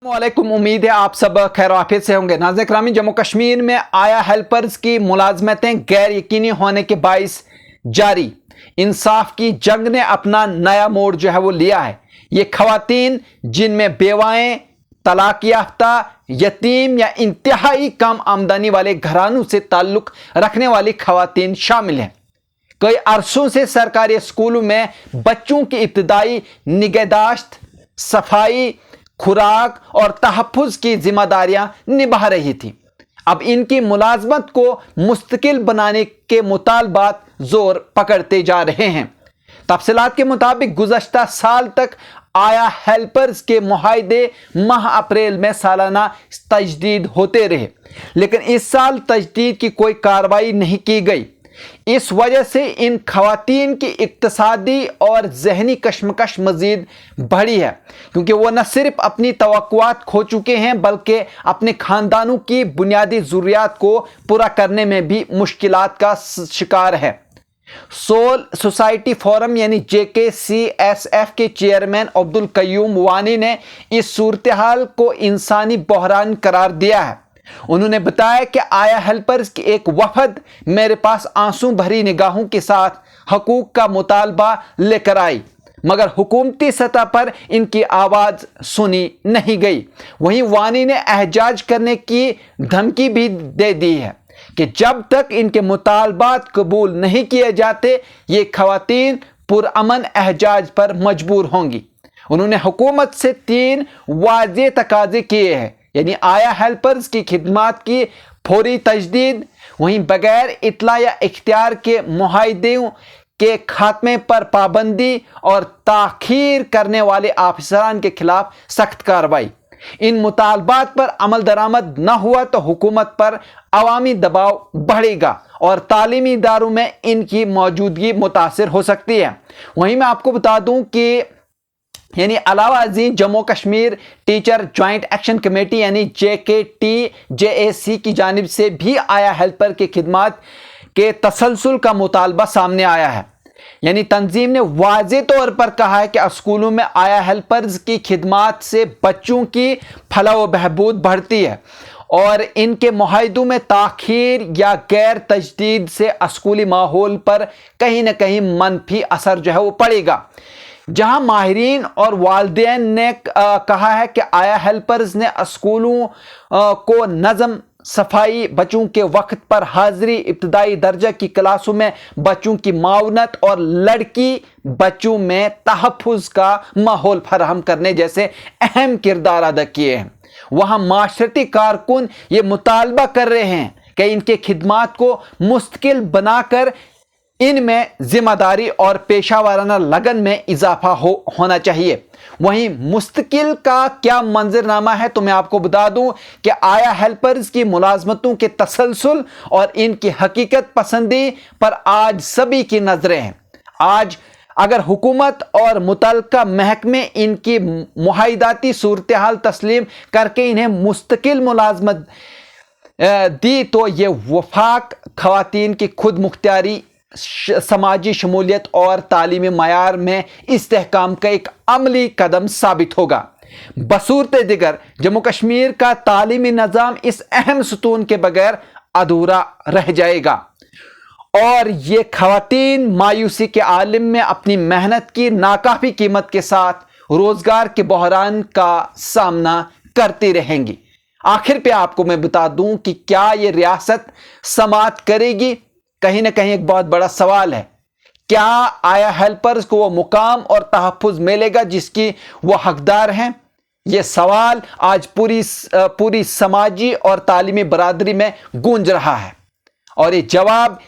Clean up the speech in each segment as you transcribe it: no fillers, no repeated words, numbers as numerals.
वालेकुम, उम्मीद है आप सब खैर आफियत से होंगे। नाज़रीन ग्रामी, जम्मू कश्मीर में आया हेल्पर्स की मुलाजमतें गैर यकीनी होने के बाइस जारी। इंसाफ की जंग ने अपना नया मोड़ जो है वो लिया है। ये खवातीन जिनमें बेवाएं, तलाक याफ्ता, यतीम या इंतहाई कम आमदनी वाले घरानों से ताल्लुक रखने वाली खवातीन शामिल हैं। कई अरसों से सरकारी स्कूलों में बच्चों की इब्तदाई निगहदाश्त, सफाई, खुराक और तहफ़्फ़ुज़ की जिम्मेदारियां निभा रही थी। अब इनकी मुलाजमत को मुस्तकिल बनाने के मुतालबात जोर पकड़ते जा रहे हैं। तफसीलात के मुताबिक गुज़श्ता साल तक आया हेल्पर्स के मुआहदे माह अप्रैल में सालाना तजदीद होते रहे, लेकिन इस साल तजदीद की कोई कार्रवाई नहीं की गई। इस वजह से इन खवातीन की इक्तसादी और जहनी कशमकश मज़ीद बढ़ी है, क्योंकि वो न सिर्फ अपनी तवक्कुआत खो चुके हैं बल्कि अपने ख़ानदानों की बुनियादी ज़रूरियात को पूरा करने में भी मुश्किलात का शिकार है। सोल सोसाइटी फोरम यानी JKCSF के चेयरमैन अब्दुल कयूम वानी ने इस सूरत हाल को इंसानी बहरान करार दिया है। उन्होंने बताया कि आया हेल्पर्स की एक वफद मेरे पास आंसू भरी निगाहों के साथ हकूक का मुतालबा लेकर आई, मगर हुकूमती सतह पर इनकी आवाज़ सुनी नहीं गई। वहीं वानी ने एहजाज करने की धमकी भी दे दी है कि जब तक इनके मुतालबात कबूल नहीं किए जाते, ये खवातीन पुरअमन एहजाज पर मजबूर होंगी। उन्होंने हुकूमत से 3 वाज़ेह तकाज़े किए हैं, यानी आया हेल्पर्स की खिदमात की फौरी तजदीद, वहीं बगैर इत्ला या इख्तियार के मुआहदों के खात्मे पर पाबंदी और ताख़ीर करने वाले आफिसरान के खिलाफ सख्त कार्रवाई। इन मुतालबात पर अमल दरामद न हुआ तो हुकूमत पर अवामी दबाव बढ़ेगा और तालीमी इदारों में इनकी मौजूदगी मुतासिर हो सकती है। वहीं मैं आपको बता दूं कि यानी अलावा अजीम Jammu Kashmir teacher joint action committee यानी JKTJAC की जानिब से भी आया हेल्पर के खिदमात के तसलसल का मुतालबा सामने आया है। यानी तंजीम ने वाज़े तौर पर कहा है कि स्कूलों में आया हेल्पर्स की खिदमात से बच्चों की फलाह व बहबूद बढ़ती है और इनके मुआहदों में ताख़ीर या गैर तजदीद से स्कूली माहौल पर कहीं ना कहीं मनफी असर जो है वो पड़ेगा। जहां माहिरीन और वालिदैन ने कहा है कि आया हेल्पर्स ने स्कूलों को नज़म, सफाई, बच्चों के वक्त पर हाजिरी, इब्तदाई दर्जा की क्लासों में बच्चों की मावनत और लड़की बच्चों में तहफ़्फ़ुज़ का माहौल फराहम करने जैसे अहम किरदार अदा किए हैं। वहाँ माशरती कारकुन ये मुतालबा कर रहे हैं कि इनके खिदमात को मुस्तकिल बनाकर इनमें जिम्मेदारी और पेशा वाराना लगन में इजाफा होना चाहिए। वहीं मुस्तकिल का क्या मंजरनामा है तो मैं आपको बता दूं कि आया हेल्पर्स की मुलाजमतों के तसलसल और इनकी हकीकत पसंदी पर आज सभी की नजरें हैं। आज अगर हुकूमत और मुतल्लिका महकमे इनकी मुआहिदाती सूरत हाल तस्लीम करके इन्हें मुस्तकिल मुलाजमत दी तो ये वफाक खवातीन की खुद मुख्तियारी, समाजी शमूलियत और तालीमी मयार में इस्तेहकाम का एक अमली कदम साबित होगा। बसूरत दिगर जम्मू कश्मीर का तालीमी निज़ाम इस अहम सतून के बगैर अधूरा रह जाएगा और ये खवातीन मायूसी के आलम में अपनी मेहनत की नाकाफी कीमत के साथ रोजगार के बहरान का सामना करती रहेंगी। आखिर पे आपको मैं बता दूं कि क्या ये रियासत समाअत करेगी? कहीं ना कहीं एक बहुत बड़ा सवाल है। क्या आया हेल्पर्स को वो मुकाम और तहफ़्फ़ुज़ मिलेगा जिसकी वो हकदार हैं? ये सवाल आज पूरी समाजी और तालीमी बरादरी में गूंज रहा है और ये जवाब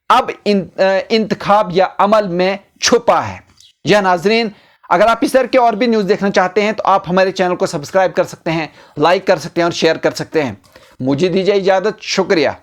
अब इंतखाब या अमल में छुपा है। यह नाजरीन, अगर आप इस तरह के और भी न्यूज़ देखना चाहते हैं तो आप हमारे चैनल को सब्सक्राइब कर सकते हैं, लाइक कर सकते हैं और शेयर कर सकते हैं। मुझे दीजिए इजाज़त। शुक्रिया।